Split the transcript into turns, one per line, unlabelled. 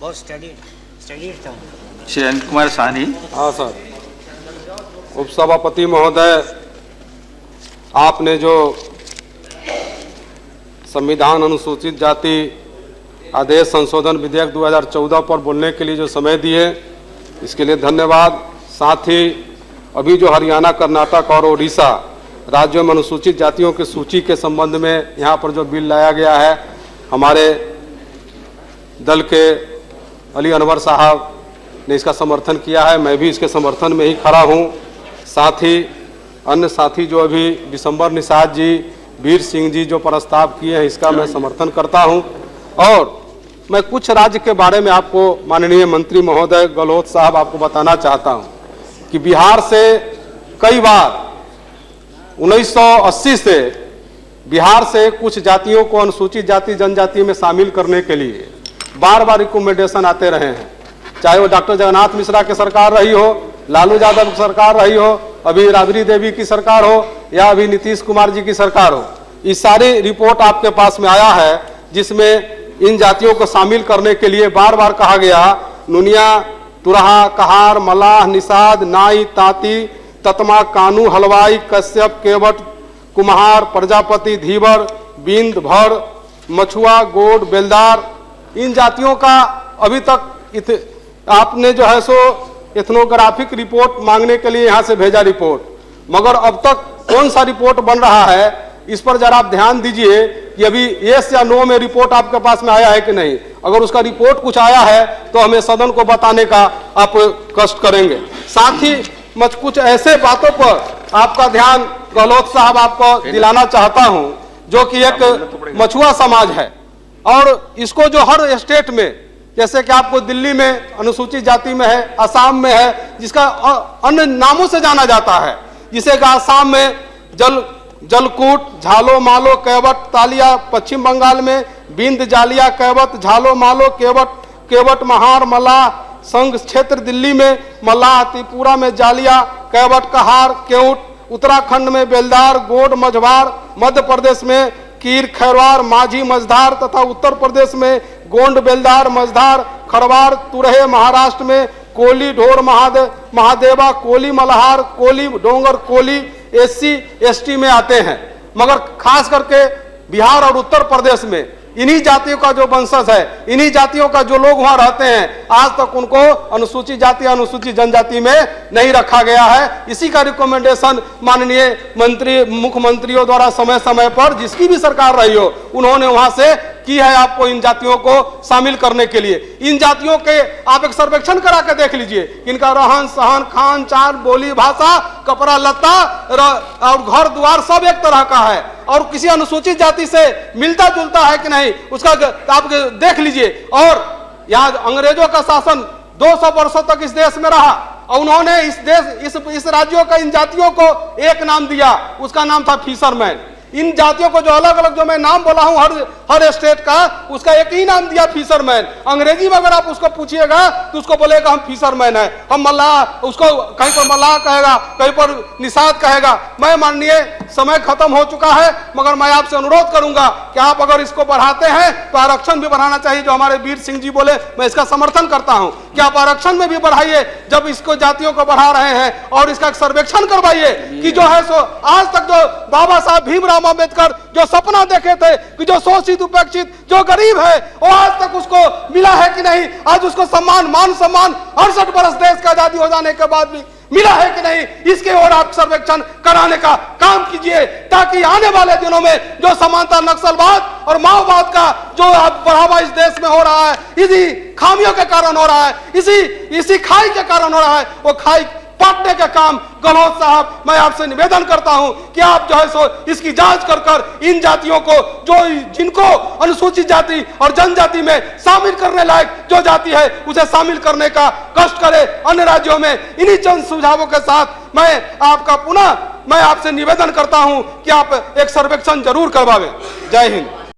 बहुत स्टडी था।
श्री अनिल कुमार साहनी।
हाँ सर। उपसभापति महोदय, आपने जो संविधान अनुसूचित जाति आदेश संशोधन विधेयक 2014 पर बोलने के लिए जो समय दिए, इसके लिए धन्यवाद। साथ ही अभी जो हरियाणा, कर्नाटक और उड़ीसा राज्यों में अनुसूचित जातियों की सूची के संबंध में यहाँ पर जो बिल लाया गया है, हमारे दल के अली अनवर साहब ने इसका समर्थन किया है। मैं भी इसके समर्थन में ही खड़ा हूँ। साथ ही अन्य साथी जो अभी दिसंबर निषाद जी, वीर सिंह जी जो प्रस्ताव किए हैं, इसका मैं समर्थन करता हूँ। और मैं कुछ राज्य के बारे में आपको माननीय मंत्री महोदय गहलोत साहब आपको बताना चाहता हूँ कि बिहार से कई बार 1980 से बिहार से कुछ जातियों को अनुसूचित जाति जनजाति में शामिल करने के लिए बार बार रिकमेंडेशन आते रहे हैं, चाहे वो डॉक्टर जगन्नाथ मिश्रा की सरकार रही हो, लालू यादव की सरकार रही हो, अभी राबड़ी देवी की सरकार हो या अभी नीतीश कुमार जी की सरकार हो। ये सारी रिपोर्ट आपके पास में आया है, जिसमें इन जातियों को शामिल करने के लिए बार बार कहा गया, नुनिया, तुरहा, कहार, मलाह, निषाद, नाई, तांती, ततमा, कानू, हलवाई, कश्यप, केवट, कुम्हार, प्रजापति, धीवर, बिंद, भर, मछुआ, गोड, बेलदार, इन जातियों का अभी तक आपने जो है सो एथनोग्राफिक रिपोर्ट मांगने के लिए यहाँ से भेजा रिपोर्ट, मगर अब तक कौन सा रिपोर्ट बन रहा है, इस पर जरा आप ध्यान दीजिए कि अभी यस या नो में रिपोर्ट आपके पास में आया है कि नहीं। अगर उसका रिपोर्ट कुछ आया है तो हमें सदन को बताने का आप कष्ट करेंगे। साथ ही मैं कुछ ऐसे बातों पर आपका ध्यान गहलोत साहब आपको दिलाना चाहता हूं, जो कि एक मछुआ समाज है और इसको जो हर स्टेट में, जैसे कि आपको दिल्ली में अनुसूचित जाति में है, असम में है, जिसका अन्य नामों से जाना जाता है, जिसे कि असम में जलकूट, झालो मालो, केवट, तालिया, पश्चिम बंगाल में बिंद, जालिया, केवट, झालो मालो, केवट, महार, मलाह, संघ क्षेत्र दिल्ली में मलाह, त्रिपुरा में जालिया, केवट, कहार, केउट, उत्तराखंड में बेलदार, गोड, मझवार, मध्य प्रदेश में कीर, खैरवार, माझी, मझधार तथा उत्तर प्रदेश में गोंड, बेलदार, मझधार, खरवार, तुरहे, महाराष्ट्र में कोली, ढोर, महादेवा, कोली, मल्हार, कोली, डोंगर, कोली SC ST में आते हैं। मगर खास करके बिहार और उत्तर प्रदेश में इन्हीं जातियों का जो वंशज है, इन्हीं जातियों का जो लोग वहां रहते हैं, आज तक उनको अनुसूचित जाति, अनुसूचित जनजाति में नहीं रखा गया है। इसी का रिकमेंडेशन माननीय मुख्यमंत्रियों द्वारा समय समय पर जिसकी भी सरकार रही हो, उन्होंने वहां से की है आपको इन जातियों को शामिल करने के लिए। इन जातियों के आप एक सर्वेक्षण करा के देख लीजिए, इनका रहन सहन, खान चाल, बोली भाषा, कपड़ा लत्ता और घर द्वार सब एक तरह का है, और किसी अनुसूचित जाति से मिलता जुलता है कि नहीं, उसका आप देख लीजिए। और यहाँ अंग्रेजों का शासन 200 वर्षों तक इस देश में रहा और उन्होंने इस राज्यों का इन जातियों को एक नाम दिया, उसका नाम था फिशरमैन। इन जातियों को जो अलग अलग जो मैं नाम बोला हूं हर स्टेट का, उसका एक ही नाम दिया, फिशरमैन। अंग्रेजी में अगर आप उसको पूछिएगा तो उसको बोलेगा हम फिशरमैन है, हम मल्लाह, उसको कहीं पर मल्लाह कहेगा, कहीं पर निषाद कहेगा। मैं माननीय समय खत्म हो चुका है, मगर मैं आपसे अनुरोध करूंगा कि आप अगर इसको बढ़ाते हैं तो आरक्षण भी बढ़ाना चाहिए। जो हमारे वीर सिंह जी बोले, मैं इसका समर्थन करता हूं कि आप आरक्षण में भी बढ़ाइए। जब इसको जातियों को बढ़ा रहे हैं और इसका सर्वेक्षण करवाइए कि जो है सो आज तक जो बाबा साहब भीमराव अम्बेडकर जो सपना देखे थे कि जो शोषित, उपेक्षित, जो गरीब है, वो आज तक उसको मिला है कि नहीं? आज उसको सम्मान, मान सम्मान 68 वर्ष देश का आजादी हो जाने के बाद भी मिला है कि नहीं? इसके और आप सर्वेक्षण कराने का काम कीजिए, ताकि आने वाले दिनों में जो समानता, नक्सलवाद और माओवाद का जो बढ़ावा इस देश में हो रहा है, इसी खामियों के कारण हो रहा है, इसी खाई के कारण हो रहा है, वो खाई पाटने का काम गहलोत साहब, मैं आपसे निवेदन करता हूं कि आप जो है सो इसकी जांच कर इन जातियों को, जो जिनको अनुसूचित जाति और जनजाति में शामिल करने लायक जो जाति है, उसे शामिल करने का कष्ट करें। अन्य राज्यों में इन्हीं चंद सुझावों के साथ मैं आपसे निवेदन करता हूं कि आप एक सर्वेक्षण जरूर करवावें। जय हिंद।